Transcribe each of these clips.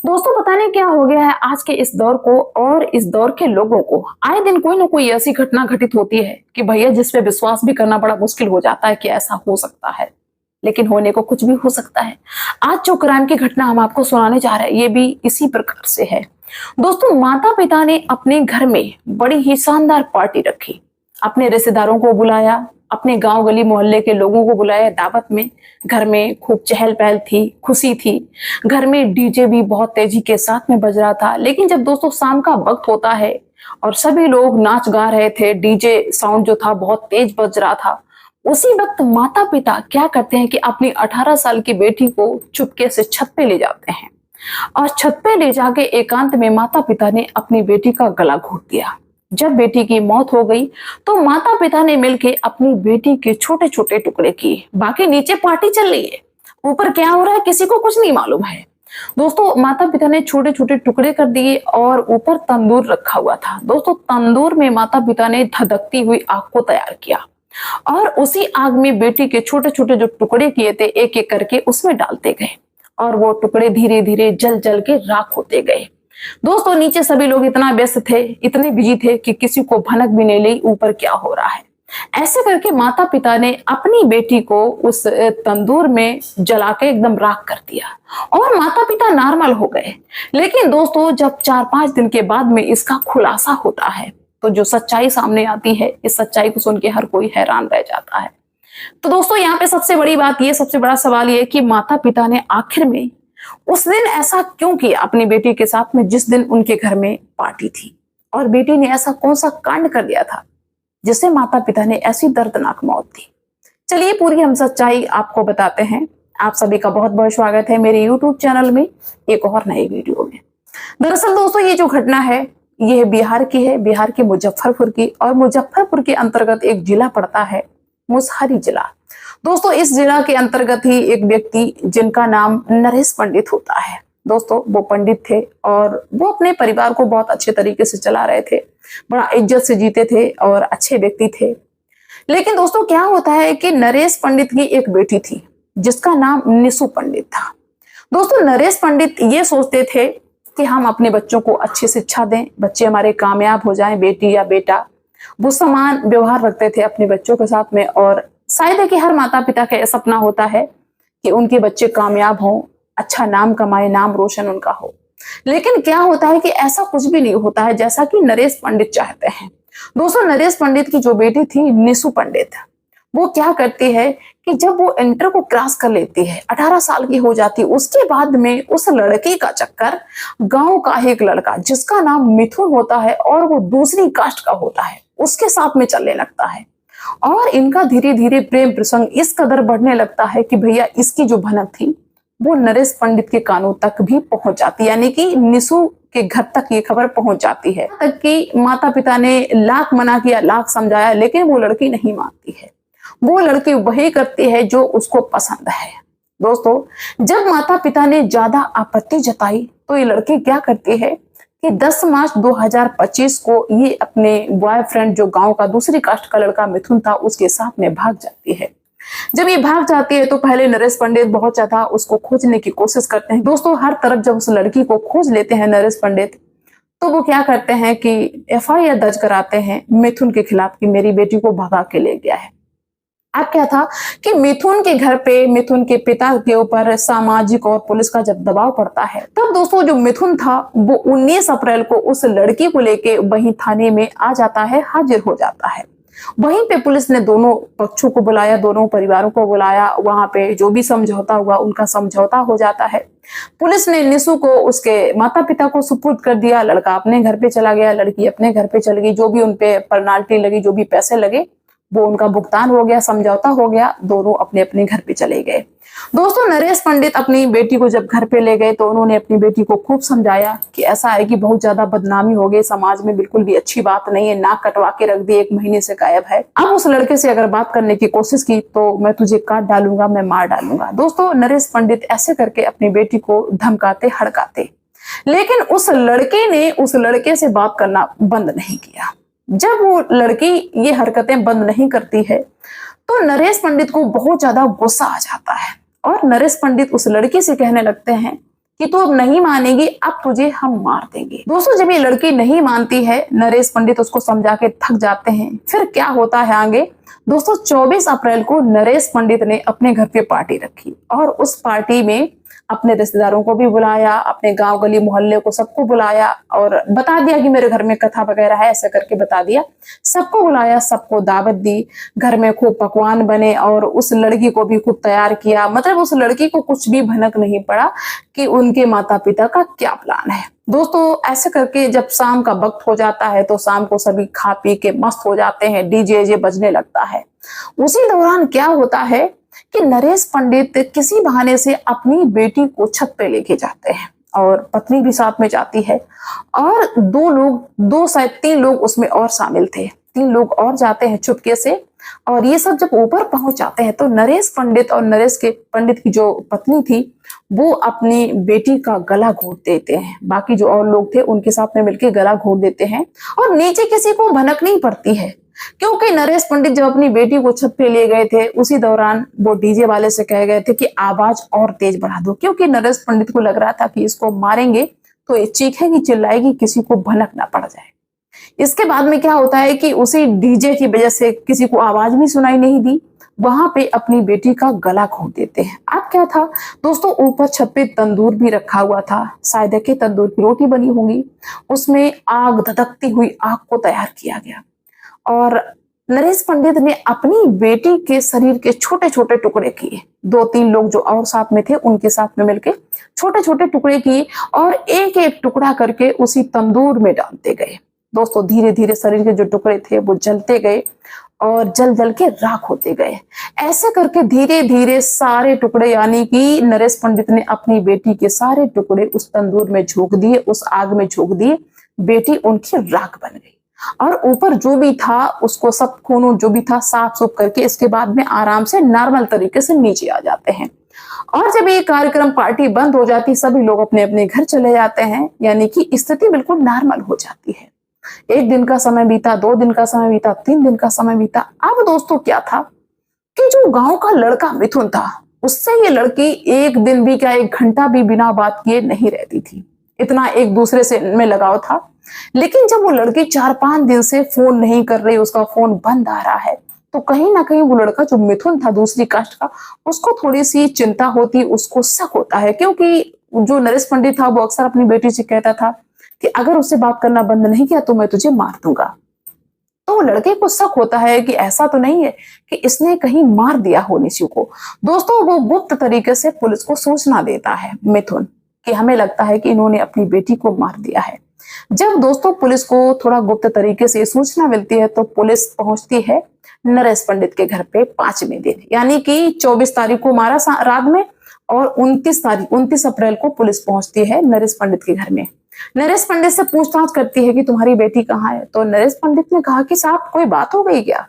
दोस्तों पता नहीं क्या हो गया है आज के इस दौर को और इस दौर के लोगों को। आए दिन कोई ना कोई ऐसी घटना घटित होती है कि भैया जिस पे विश्वास भी करना बड़ा मुश्किल हो जाता है कि ऐसा हो सकता है। लेकिन होने को कुछ भी हो सकता है। आज जो क्राइम की घटना हम आपको सुनाने जा रहे हैं ये भी इसी प्रकार से है। दोस्तों माता पिता ने अपने घर में बड़ी ही शानदार पार्टी रखी। अपने रिश्तेदारों को बुलाया, अपने गांव गली मोहल्ले के लोगों को बुलाया दावत में। घर में खूब चहल पहल थी, खुशी थी। घर में डीजे भी बहुत तेजी के साथ में बज रहा था। लेकिन जब दोस्तों शाम का वक्त होता है और सभी लोग नाच गा रहे थे, डीजे साउंड जो था बहुत तेज बज रहा था, उसी वक्त माता पिता क्या करते हैं कि अपनी 18 साल की बेटी को चुपके से छत पे ले जाते हैं और छत पे ले जाके एकांत में माता पिता ने अपनी बेटी का गला घोट दिया। जब बेटी की मौत हो गई तो माता पिता ने मिलके अपनी बेटी के छोटे छोटे टुकड़े किए। बाकी नीचे पार्टी चल रही है, ऊपर क्या हो रहा है किसी को कुछ नहीं मालूम है। दोस्तों माता पिता ने छोटे छोटे टुकड़े कर दिए और ऊपर तंदूर रखा हुआ था। दोस्तों तंदूर में माता पिता ने धधकती हुई आग को तैयार किया और उसी आग में बेटी के छोटे छोटे जो टुकड़े किए थे एक एक करके उसमें डालते गए और वो टुकड़े धीरे धीरे जल जल के राख होते गए। दोस्तों नीचे सभी लोग इतना व्यस्त थे, इतने बिजी थे कि किसी को भनक भी नहीं ली ऊपर क्या हो रहा है। ऐसे करके माता पिता ने अपनी बेटी को उस तंदूर में जला के एकदम राख कर दिया और माता पिता नॉर्मल हो गए। लेकिन दोस्तों जब 4-5 दिन के बाद में इसका खुलासा होता है तो जो सच्चाई सामने आती है, इस सच्चाई को सुन के हर कोई हैरान रह जाता है। तो दोस्तों यहाँ पे सबसे बड़ी बात ये, सबसे बड़ा सवाल ये कि माता पिता ने आखिर में उस दिन ऐसा क्यों किया अपनी बेटी के साथ में जिस दिन उनके घर में पार्टी थी, और बेटी ने ऐसा कौन सा कांड कर दिया था जिससे माता पिता ने ऐसी दर्दनाक मौत दी। चलिए पूरी हम सच्चाई आपको बताते हैं। आप सभी का बहुत बहुत स्वागत है मेरे YouTube चैनल में एक और नई वीडियो में। दरअसल दोस्तों ये जो घटना है ये बिहार की है, बिहार के मुजफ्फरपुर की, और मुजफ्फरपुर के अंतर्गत एक जिला पड़ता है मुसहरी जिला। दोस्तों इस जिला के अंतर्गत ही एक व्यक्ति जिनका नाम नरेश पंडित होता है। दोस्तों वो पंडित थे और वो अपने परिवार को बहुत अच्छे तरीके से चला रहे थे, बड़ा इज्जत से जीते थे और अच्छे व्यक्ति थे। लेकिन दोस्तों क्या होता है कि नरेश पंडित की एक बेटी थी जिसका नाम निशु पंडित था। दोस्तों नरेश पंडित ये सोचते थे कि हम अपने बच्चों को अच्छी शिक्षा दें, बच्चे हमारे कामयाब हो जाएं, बेटी या बेटा। वो समान व्यवहार रखते थे अपने बच्चों के साथ में, और शायद है कि हर माता पिता का सपना होता है कि उनके बच्चे कामयाब हों, अच्छा नाम कमाए, नाम रोशन उनका हो। लेकिन क्या होता है कि ऐसा कुछ भी नहीं होता है जैसा कि नरेश पंडित चाहते हैं। दोस्तों नरेश पंडित की जो बेटी थी निशु पंडित, वो क्या करती है कि जब वो इंटर को क्रॉस कर लेती है, 18 साल की हो जाती है, उसके बाद में उस लड़के का चक्कर गांव का एक लड़का जिसका नाम मिथुन होता है और वो दूसरी कास्ट का होता है उसके साथ में चलने लगता है। और इनका धीरे धीरे प्रेम प्रसंग इस कदर बढ़ने लगता है कि भैया इसकी जो भनक थी वो नरेश पंडित के कानों तक भी पहुंच जाती है, यानी कि निशु के घर तक ये खबर पहुंच जाती है। तक कि माता पिता ने लाख मना किया, लाख समझाया, लेकिन वो लड़की नहीं मानती है। वो लड़की वही करती है जो उसको पसंद है। दोस्तों जब माता पिता ने ज्यादा आपत्ति जताई तो ये लड़की क्या करती है कि 10 मार्च 2025 को ये अपने बॉयफ्रेंड जो गांव का दूसरी कास्ट का लड़का मिथुन था उसके साथ में भाग जाती है। जब ये भाग जाती है तो पहले नरेश पंडित बहुत ज्यादा उसको खोजने की कोशिश करते हैं। दोस्तों हर तरफ जब उस लड़की को खोज लेते हैं नरेश पंडित, तो वो क्या करते हैं कि FIR दर्ज कराते हैं मिथुन के खिलाफ कि मेरी बेटी को भगा के ले गया है। अब क्या था कि मिथुन के घर पे मिथुन के पिता के ऊपर सामाजिक और पुलिस का जब दबाव पड़ता है तब दोस्तों जो मिथुन था वो 19 अप्रैल को उस लड़की को लेके वहीं थाने में आ जाता है, हाजिर हो जाता है। वहीं पे पुलिस ने दोनों पक्षों को बुलाया, दोनों परिवारों को बुलाया। वहां पे जो भी समझौता हुआ उनका समझौता हो जाता है। पुलिस ने निशु को उसके माता पिता को सुपुर्द कर दिया। लड़का अपने घर पे चला गया, लड़की अपने घर पे चली गई। जो भी उनपे पेनाल्टी लगी, जो भी पैसे लगे वो उनका भुगतान हो गया, समझौता हो गया, दोनों अपने अपने घर पे चले गए। दोस्तों नरेश पंडित अपनी बेटी को जब घर पे ले गए तो उन्होंने अपनी बेटी को खूब समझाया कि ऐसा है कि बहुत ज्यादा बदनामी हो गई समाज में, बिल्कुल भी अच्छी बात नहीं है, नाक कटवा के रख दी, 1 महीने से गायब है। अब उस लड़के से अगर बात करने की कोशिश की तो मैं तुझे काट डालूंगा, मैं मार डालूंगा। दोस्तों नरेश पंडित ऐसे करके अपनी बेटी को धमकाते, हड़काते, लेकिन उस लड़के ने उस लड़के से बात करना बंद नहीं किया। जब वो लड़की ये हरकतें बंद नहीं करती है तो नरेश पंडित को बहुत ज्यादा गुस्सा आ जाता है और नरेश पंडित उस लड़की से कहने लगते हैं कि तू अब नहीं मानेगी, अब तुझे हम मार देंगे। दोस्तों जब ये लड़की नहीं मानती है, नरेश पंडित उसको समझा के थक जाते हैं। फिर क्या होता है आगे? दोस्तों 24 अप्रैल को नरेश पंडित ने अपने घर पे पार्टी रखी और उस पार्टी में अपने रिश्तेदारों को भी बुलाया, अपने गांव गली मोहल्ले को सबको बुलाया और बता दिया कि मेरे घर में कथा वगैरह है, ऐसा करके बता दिया। सबको बुलाया, सबको दावत दी, घर में खूब पकवान बने और उस लड़की को भी खूब तैयार किया। मतलब उस लड़की को कुछ भी भनक नहीं पड़ा कि उनके माता पिता का क्या प्लान है। दोस्तों ऐसे करके जब शाम का वक्त हो जाता है तो शाम को सभी खा पी के मस्त हो जाते हैं, डीजे बजने लगता है। उसी दौरान क्या होता है कि नरेश पंडित किसी बहाने से अपनी बेटी को छत पे लेके जाते हैं और पत्नी भी साथ में जाती है और दो शायद 3 लोग उसमें और शामिल थे। 3 लोग और जाते हैं चुपके से और ये सब जब ऊपर पहुंच जाते हैं तो नरेश पंडित और नरेश के पंडित की जो पत्नी थी वो अपनी बेटी का गला घोट देते हैं। बाकी जो और लोग थे उनके साथ में मिलकर गला घोट देते हैं और नीचे किसी को भनक नहीं पड़ती है, क्योंकि नरेश पंडित जब अपनी बेटी को छत पे ले गए थे उसी दौरान वो डीजे वाले से कह गए थे कि आवाज और तेज बढ़ा दो, क्योंकि नरेश पंडित को लग रहा था कि इसको मारेंगे तो ये चीखेगी चिल्लाएगी, किसी को भनक ना पड़ जाए। इसके बाद में क्या होता है कि उसी डीजे की वजह से किसी को आवाज भी सुनाई नहीं दी, वहां पे अपनी बेटी का गला घोट देते हैं। अब क्या था दोस्तों, ऊपर छत पे तंदूर भी रखा हुआ था, शायद के तंदूर की रोटी बनी होगी, उसमें आग धधकती हुई आग को तैयार किया गया और नरेश पंडित ने अपनी बेटी के शरीर के छोटे छोटे टुकड़े किए। 2-3 लोग जो और साथ में थे उनके साथ में मिलके छोटे छोटे टुकड़े किए और एक एक टुकड़ा करके उसी तंदूर में डालते गए। दोस्तों धीरे धीरे शरीर के जो टुकड़े थे वो जलते गए और जल जल के राख होते गए। ऐसे करके धीरे धीरे सारे टुकड़े, यानी कि नरेश पंडित ने अपनी बेटी के सारे टुकड़े उस तंदूर में झोंक दिए, उस आग में झोंक दिए। बेटी उनकी राख बन गई और ऊपर जो भी था उसको सब खून जो भी था साफ सुफ करके इसके बाद में आराम से नॉर्मल तरीके से नीचे आ जाते हैं। और जब ये कार्यक्रम पार्टी बंद हो जाती, सभी लोग अपने अपने घर चले जाते हैं, यानी कि स्थिति बिल्कुल नॉर्मल हो जाती है। 1 दिन का समय बीता, 2 दिन का समय बीता, 3 दिन का समय बीता। अब दोस्तों क्या था कि जो गांव का लड़का मिथुन था उससे ये लड़की 1 दिन भी क्या 1 घंटा भी बिना बात किए नहीं रहती थी, इतना एक दूसरे से में लगाव था। लेकिन जब वो लड़की 4-5 दिन से फोन नहीं कर रही, उसका फोन बंद आ रहा है, तो कहीं ना कहीं वो लड़का जो मिथुन था दूसरी कास्ट का, उसको थोड़ी सी चिंता होती, उसको शक होता है, क्योंकि जो नरेश पंडित था वो अक्सर अपनी बेटी से कहता था कि अगर उससे बात करना बंद नहीं किया तो मैं तुझे मार दूंगा। तो वो लड़के को शक होता है कि ऐसा तो नहीं है कि इसने कहीं मार दिया हो निशु को। दोस्तों वो गुप्त तरीके से पुलिस को सूचना देता है मिथुन कि हमें लगता है कि इन्होंने अपनी बेटी को मार दिया है। जब दोस्तों पुलिस को थोड़ा गुप्त तरीके से सूचना मिलती है तो पुलिस पहुंचती है नरेश पंडित के घर पे 5वें दिन, यानी कि 24 तारीख को मारा रात में और 29 अप्रैल को पुलिस पहुंचती है नरेश पंडित के घर में। नरेश पंडित से पूछताछ करती है कि तुम्हारी बेटी कहाँ है। तो नरेश पंडित ने कहा कि साहब कोई बात हो गई क्या,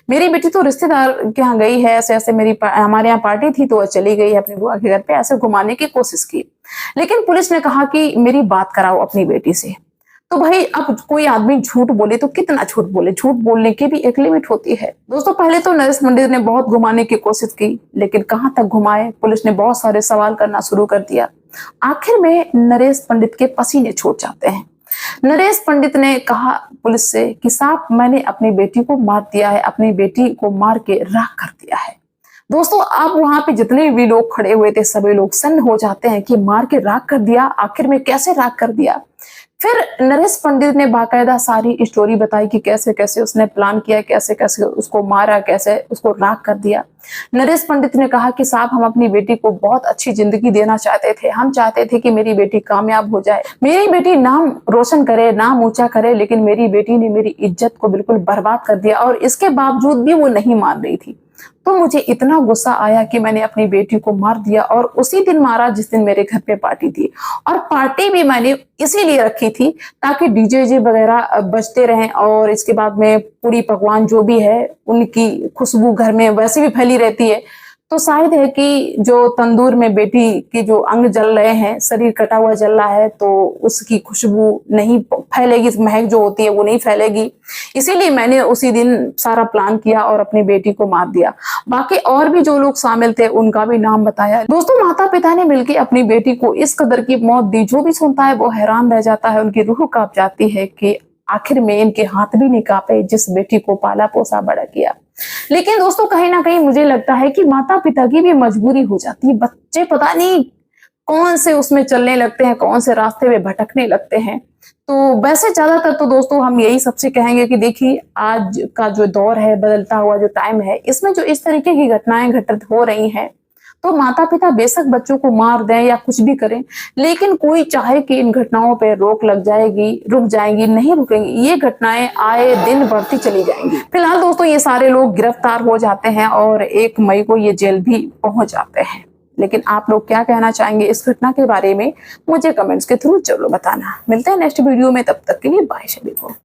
मेरी बेटी तो रिश्तेदार के यहाँ गई है, ऐसे ऐसे हमारे यहाँ पार्टी थी तो वह चली गई है अपनी बुआ के घर पे, ऐसे घुमाने की कोशिश की। लेकिन पुलिस ने कहा कि मेरी बात कराओ अपनी बेटी से। तो भाई अब कोई आदमी झूठ बोले तो कितना झूठ बोले, झूठ बोलने की भी एक लिमिट होती है। दोस्तों पहले तो नरेश पंडित ने बहुत घुमाने की कोशिश की, लेकिन कहां तक घुमाए, पुलिस ने बहुत सारे सवाल करना शुरू कर दिया। आखिर में नरेश पंडित के पसीने छूट जाते हैं। नरेश पंडित ने कहा पुलिस से कि साहब मैंने अपनी बेटी को मार दिया है, अपनी बेटी को मार के राख कर दिया है। दोस्तों अब वहां पे जितने भी लोग खड़े हुए थे सभी लोग सन्न हो जाते हैं कि मार के राख कर दिया, आखिर में कैसे राख कर दिया। फिर नरेश पंडित ने बाकायदा सारी स्टोरी बताई कि कैसे कैसे उसने प्लान किया, कैसे कैसे उसको मारा, कैसे उसको राख कर दिया। नरेश पंडित ने कहा कि साहब हम अपनी बेटी को बहुत अच्छी जिंदगी देना चाहते थे, हम चाहते थे कि मेरी बेटी कामयाब हो जाए, मेरी बेटी नाम रोशन करे, नाम ऊंचा करे, लेकिन मेरी बेटी ने मेरी इज्जत को बिल्कुल बर्बाद कर दिया और इसके बावजूद भी वो नहीं मान रही थी। तो मुझे इतना गुस्सा आया कि मैंने अपनी बेटी को मार दिया और उसी दिन मारा जिस दिन मेरे घर पे पार्टी थी। और पार्टी भी मैंने इसीलिए रखी थी ताकि डीजे वगैरह बजते रहें और इसके बाद में पूरी पकवान जो भी है उनकी खुशबू घर में वैसे भी फैली रहती है, तो शायद है कि जो तंदूर में बेटी के जो अंग जल रहे हैं, शरीर कटा हुआ जल रहा है, तो उसकी खुशबू नहीं फैलेगी, महक जो होती है वो नहीं फैलेगी। इसीलिए मैंने उसी दिन सारा प्लान किया और अपनी बेटी को मार दिया। बाकी और भी जो लोग शामिल थे उनका भी नाम बताया। दोस्तों, माता पिता ने मिलकर अपनी बेटी को इस कदर की मौत दी, जो भी सुनता है वो हैरान रह जाता है, उनकी रूह कांप जाती है कि आखिर में इनके हाथ भी नहीं कांपे जिस बेटी को पाला पोसा बड़ा किया। लेकिन दोस्तों, कहीं ना कहीं मुझे लगता है कि माता पिता की भी मजबूरी हो जाती है। बच्चे पता नहीं कौन से उसमें चलने लगते हैं, कौन से रास्ते में भटकने लगते हैं। तो वैसे ज्यादातर तो दोस्तों हम यही सबसे कहेंगे कि देखिए, आज का जो दौर है, बदलता हुआ जो टाइम है, इसमें जो इस तरीके की घटनाएं घटित हो रही हैं, तो माता पिता बेशक बच्चों को मार दें या कुछ भी करें, लेकिन कोई चाहे कि इन घटनाओं पे रोक लग जाएगी, रुक जाएंगी, नहीं रुकेंगी। ये घटनाएं आए दिन बढ़ती चली जाएंगी। फिलहाल दोस्तों, ये सारे लोग गिरफ्तार हो जाते हैं और 1 मई को ये जेल भी पहुंच जाते हैं। लेकिन आप लोग क्या कहना चाहेंगे इस घटना के बारे में, मुझे कमेंट्स के थ्रू जरूर बताना। मिलते हैं नेक्स्ट वीडियो में, तब तक के लिए बाय सभी को।